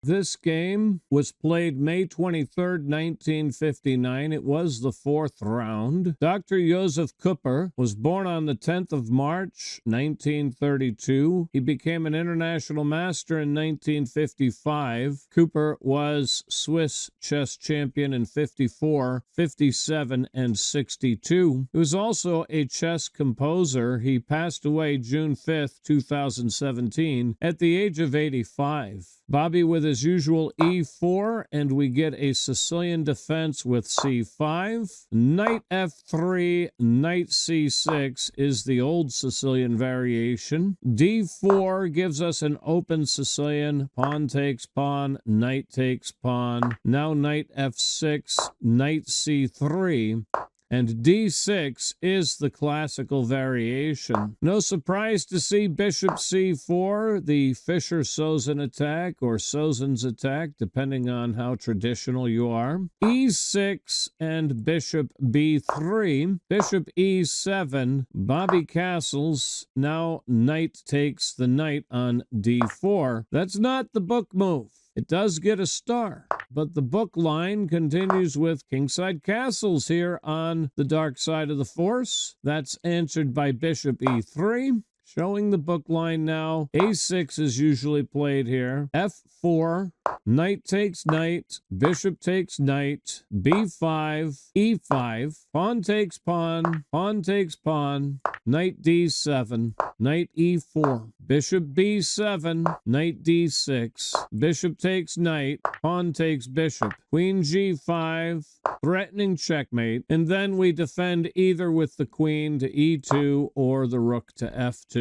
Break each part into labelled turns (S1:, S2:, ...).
S1: This game was played May 23rd, 1959. It was the fourth round. Dr. Josef Kupper was born on the 10th of March, 1932. He became an international master in 1955. Kupper was Swiss chess champion in 54, 57, and 62. He was also a chess composer. He passed away June 5th, 2017, at the age of 85. Bobby with his usual e4, and we get a Sicilian defense with c5. Knight f3, knight c6 is the old Sicilian variation. d4 gives us an open Sicilian. Pawn takes pawn, knight takes pawn. Now knight f6, knight c3. And d6 is the classical variation. No surprise to see bishop c4, the Fischer-Sozin attack, or Sozin's attack, depending on how traditional you are. e6 and bishop b3. Bishop e7, Bobby castles. Now knight takes the knight on d4. That's not the book move. It does get a star, but the book line continues with kingside castles here on the dark side of the force. That's answered by bishop e3. Showing the book line now. a6 is usually played here. f4, knight takes knight, bishop takes knight, b5, e5, pawn takes pawn, pawn takes pawn, knight d7, knight e4, bishop b7, knight d6, bishop takes knight, pawn takes bishop, queen g5, threatening checkmate, and then we defend either with the queen to e2 or the rook to f2.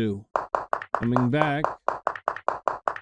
S1: Coming back,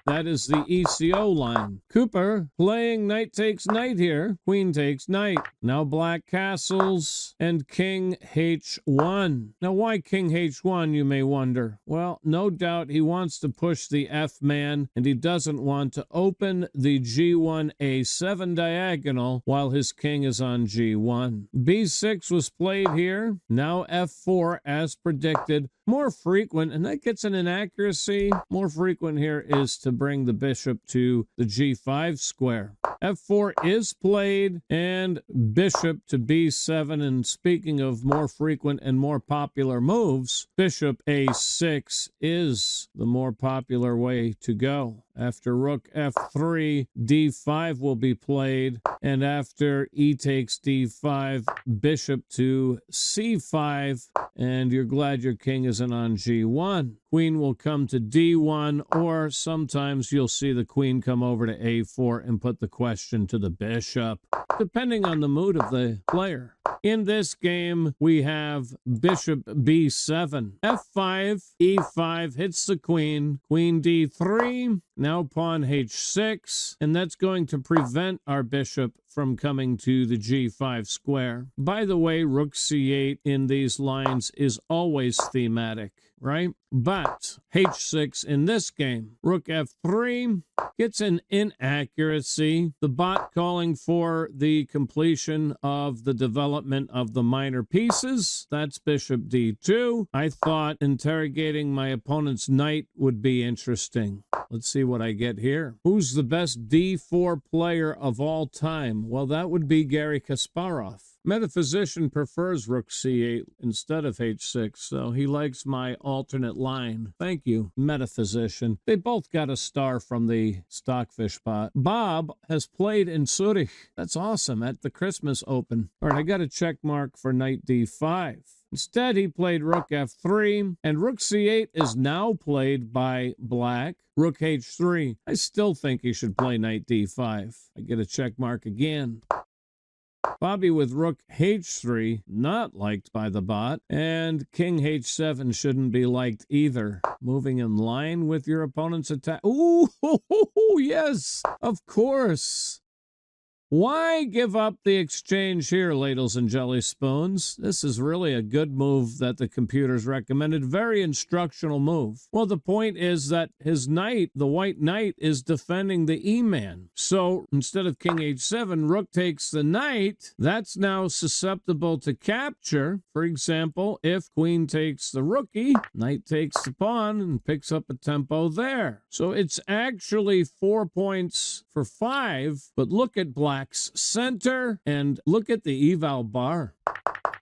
S1: that is the ECO line. Kupper playing knight takes knight here. Queen takes knight. Now black castles and king h1. Now why king h1, you may wonder? Well, no doubt he wants to push the f-man and he doesn't want to open the g1 a7 diagonal while his king is on g1. b6 was played here. Now f4 as predicted. More frequent, and that gets an inaccuracy, more frequent here is to bring the bishop to the g5 square. f4 is played, and bishop to b7, and speaking of more frequent and more popular moves, bishop a6 is the more popular way to go. After rook f3, d5 will be played, and after e takes d5, bishop to c5, and you're glad your king isn't on g1. Queen will come to d1, or sometimes you'll see the queen come over to a4 and put the question to the bishop, depending on the mood of the player. In this game, we have bishop b7, f5, e5 hits the queen, queen d3, now pawn h6, and that's going to prevent our bishop from coming to the g5 square. By the way, rook c8 in these lines is always thematic, right? But h6 in this game, rook f3 gets an inaccuracy. The bot calling for the completion of the development of the minor pieces. That's bishop d2. I thought interrogating my opponent's knight would be interesting. Let's see what I get here. Who's the best d4 player of all time? Well, that would be Garry Kasparov. Metaphysician prefers rook c8 instead of h6, so he likes my alternate line. Thank you, Metaphysician. They both got a star from the Stockfish pot. Bob has played in Zürich. That's awesome, at the Christmas Open. All right, I got a check mark for knight d5. Instead, he played rook f3, and rook c8 is now played by black. Rook h3. I still think he should play knight d5. I get a check mark again. Bobby with rook h3, not liked by the bot, and king h7 shouldn't be liked either. Moving in line with your opponent's attack. Ooh, yes, of course. Why give up the exchange here, ladles and jelly spoons? This is really a good move that the computers recommended. Very instructional move. Well, the point is that his knight, the white knight, is defending the E-man. So instead of king h7, rook takes the knight. That's now susceptible to capture. For example, if queen takes the rookie, knight takes the pawn and picks up a tempo there. So it's actually 4 points for 5, but look at black's center and look at the eval bar.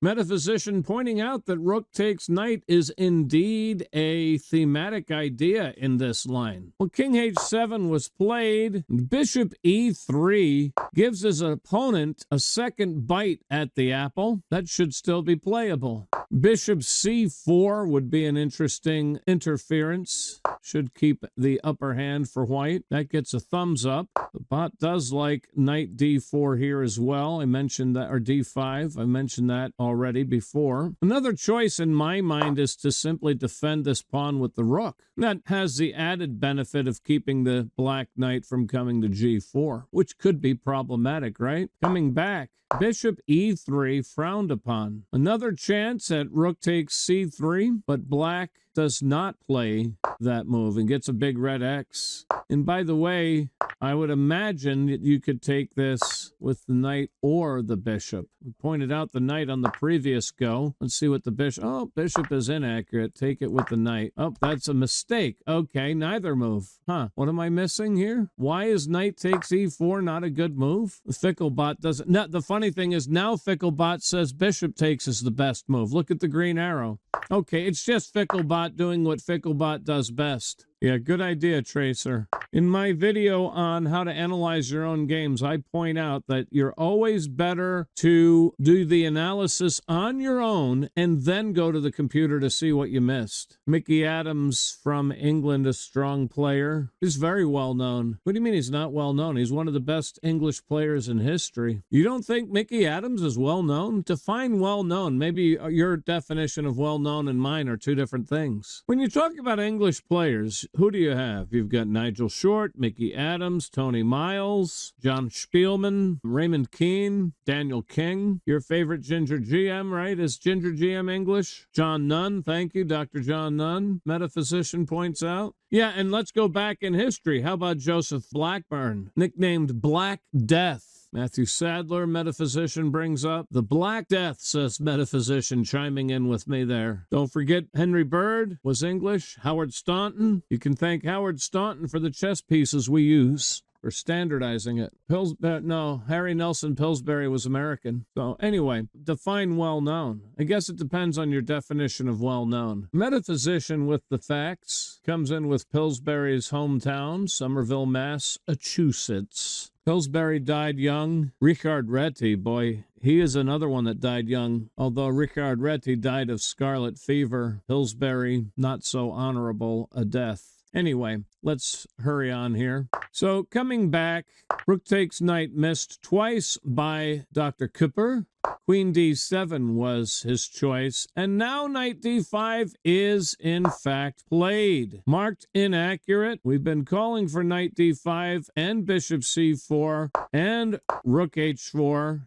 S1: Metaphysician pointing out that rook takes knight is indeed a thematic idea in this line. Well, king h7 was played. Bishop e3 gives his opponent a second bite at the apple. That should still be playable. Bishop c4 would be an interesting interference. Should keep the upper hand for white. That gets a thumbs up. The bot does like knight d4 here as well. I mentioned that, or d5. I mentioned that already before. Another choice in my mind is to simply defend this pawn with the rook. That has the added benefit of keeping the black knight from coming to g4, which could be problematic, right? Coming back. Bishop e3 frowned upon. Another chance at rook takes c3, but black does not play that move and gets a big red X. And by the way, I would imagine that you could take this with the knight or the bishop. We pointed out the knight on the previous go. Let's see what the bishop... Oh, bishop is inaccurate. Take it with the knight. Oh, that's a mistake. Okay, neither move. Huh, what am I missing here? Why is knight takes e4 not a good move? Ficklebot doesn't... No, the funny thing is now Ficklebot says bishop takes is the best move. Look at the green arrow. Okay, it's just Ficklebot doing what Ficklebot does best. Yeah, good idea, Tracer. In my video on how to analyze your own games, I point out that you're always better to do the analysis on your own and then go to the computer to see what you missed. Mickey Adams from England, a strong player. He's very well known. What do you mean he's not well known? He's one of the best English players in history. You don't think Mickey Adams is well known? Define well known. Maybe your definition of well known and mine are two different things. When you talk about English players, who do you have? You've got Nigel Short, Mickey Adams, Tony Miles, John Spielman, Raymond Keane, Daniel King. Your favorite Ginger GM, right? Is Ginger GM English? John Nunn, thank you, Dr. John Nunn. Metaphysician points out. Yeah, and let's go back in history. How about Joseph Blackburn, nicknamed Black Death? Matthew Sadler, Metaphysician, brings up. The Black Death, says Metaphysician, chiming in with me there. Don't forget Henry Bird was English. Howard Staunton. You can thank Howard Staunton for the chess pieces we use. For standardizing it. No, Harry Nelson Pillsbury was American. So anyway, define well-known. I guess it depends on your definition of well-known. Metaphysician with the facts comes in with Pillsbury's hometown, Somerville, Massachusetts. Pillsbury died young. Richard Reti, boy, he is another one that died young. Although Richard Reti died of scarlet fever, Pillsbury, not so honorable a death. Anyway, let's hurry on here. So coming back, rook takes knight missed twice by Dr. Kupper. Queen d7 was his choice. And now knight d5 is in fact played. Marked inaccurate. We've been calling for knight d5 and bishop c4 and rook h4.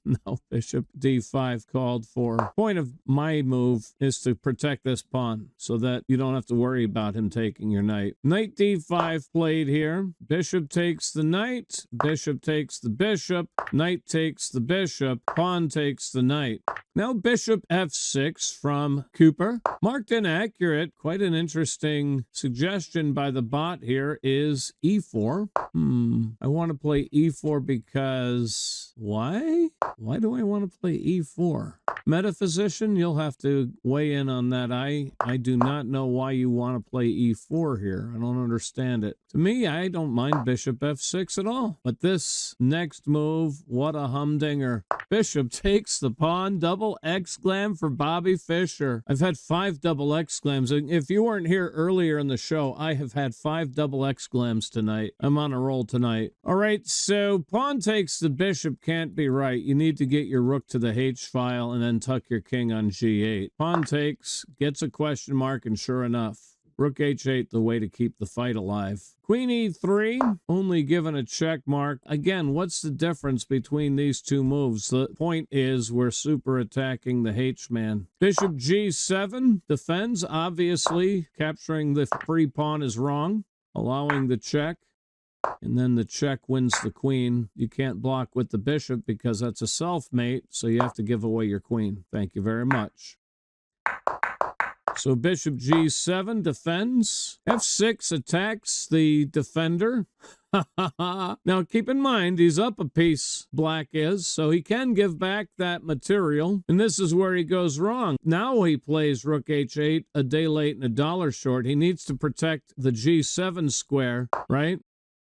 S1: No, bishop d5 called for. Point of my move is to protect this pawn so that you don't have to worry about him taking your knight. Knight d5 played here. Bishop takes the knight. Bishop takes the bishop. Knight takes the bishop. Pawn takes the knight. Now bishop f6 from Kupper. Marked inaccurate. Quite an interesting suggestion by the bot here is e4. I want to play e4 because... Why? Why do I want to play e4? Metaphysician, you'll have to weigh in on that. I do not know why you want to play e4 here. I don't understand it. To me, I don't mind bishop f6 at all. But this next move, what a humdinger. Bishop takes the pawn, double exclam for Bobby Fischer. I've had 5 double exclams. And if you weren't here earlier in the show, I have had 5 double exclams tonight. I'm on a roll tonight. All right, so pawn takes the bishop can't be right. You need to get your rook to the H file and then tuck your king on g8. Pawn takes, gets a question mark, and sure enough, Rook h8, the way to keep the fight alive. Queen e3, only given a check mark. Again, what's the difference between these two moves? The point is we're super attacking the H-man. Bishop g7 defends, obviously. Capturing the free pawn is wrong. Allowing the check. And then the check wins the queen. You can't block with the bishop because that's a self-mate, so you have to give away your queen. Thank you very much. So bishop g7 defends. f6 attacks the defender. Now keep in mind, he's up a piece, black is, so he can give back that material. And this is where he goes wrong. Now he plays rook h8 a day late and a dollar short. He needs to protect the g7 square, right?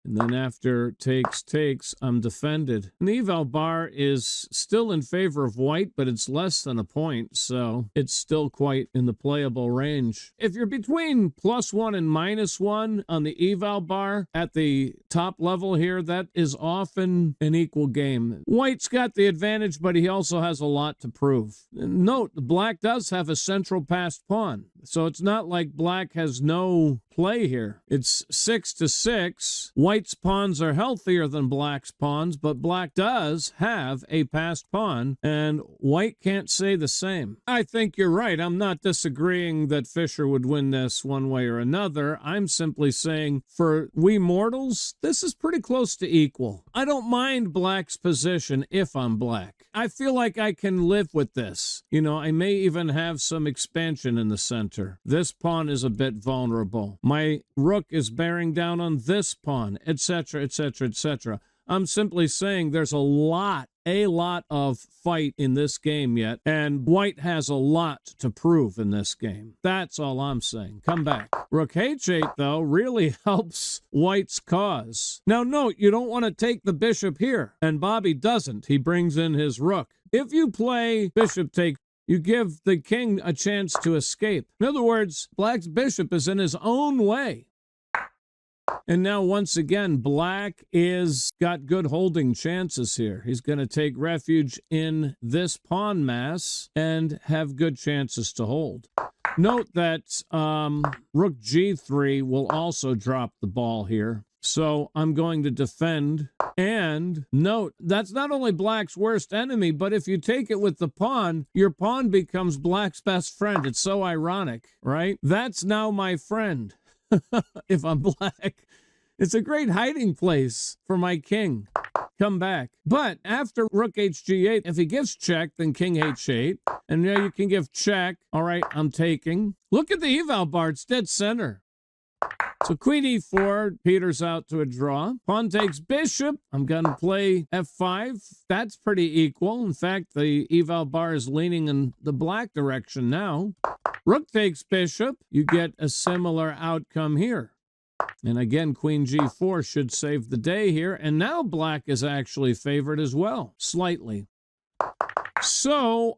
S1: And then after takes, I'm defended. And the eval bar is still in favor of white, but it's less than a point, so it's still quite in the playable range. If you're between +1 and -1 on the eval bar at the top level here, that is often an equal game. White's got the advantage, but he also has a lot to prove. Note, black does have a central passed pawn, so it's not like black has no play here. It's 6-6. White's pawns are healthier than black's pawns, but black does have a passed pawn, and white can't say the same. I think you're right. I'm not disagreeing that Fischer would win this one way or another. I'm simply saying for we mortals, this is pretty close to equal. I don't mind black's position if I'm black. I feel like I can live with this. You know, I may even have some expansion in the center. This pawn is a bit vulnerable. My rook is bearing down on this pawn, etc., etc., etc. I'm simply saying there's a lot of fight in this game yet, and white has a lot to prove in this game. That's all I'm saying. Come back. Rook h8, though, really helps white's cause. Now, note, you don't want to take the bishop here, and Bobby doesn't. He brings in his rook. If you play bishop takes, you give the king a chance to escape. In other words, black's bishop is in his own way. And now, once again, black is got good holding chances here. He's going to take refuge in this pawn mass and have good chances to hold. Note that rook g3 will also drop the ball here. So I'm going to defend. And note, that's not only black's worst enemy, but if you take it with the pawn, your pawn becomes black's best friend. It's so ironic, right? That's now my friend. If I'm black, it's a great hiding place for my king. Come back. But after rook hg8, if he gives check, then king h8. And now you can give check. All right, I'm taking. Look at the eval bar. It's dead center. So queen e4 peters out to a draw. Pawn takes bishop. I'm going to play f5. That's pretty equal. In fact, the eval bar is leaning in the black direction now. Rook takes bishop. You get a similar outcome here. And again, queen g4 should save the day here. And now black is actually favored as well, slightly. So,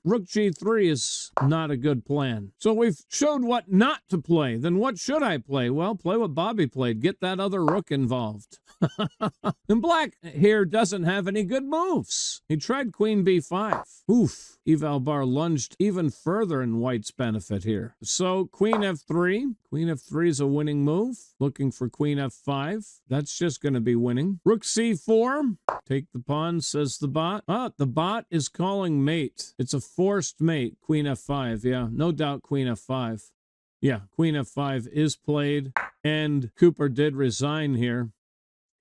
S1: rook g3 is not a good plan. So we've showed what not to play. Then what should I play? Well, play what Bobby played. Get that other rook involved. And black here doesn't have any good moves. He tried queen b5. Oof. Eval bar lunged even further in white's benefit here. So queen f3. Queen f3 is a winning move. Looking for queen f5. That's just going to be winning. Rook c4. Take the pawn, says the bot. Ah, the bot is calling mate. It's a forced mate. Queen f5. Yeah, no doubt queen f5. Yeah, queen f5 is played. And Kupper did resign here.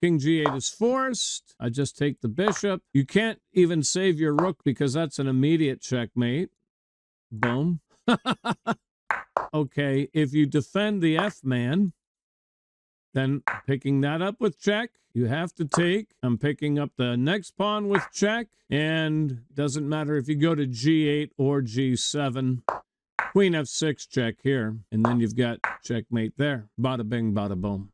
S1: King g8 is forced. I just take the bishop. You can't even save your rook because that's an immediate checkmate. Boom. Okay, if you defend the f-man, then picking that up with check, you have to take. I'm picking up the next pawn with check, and doesn't matter if you go to g8 or g7. Queen f6 check here, and then you've got checkmate there. Bada bing, bada boom.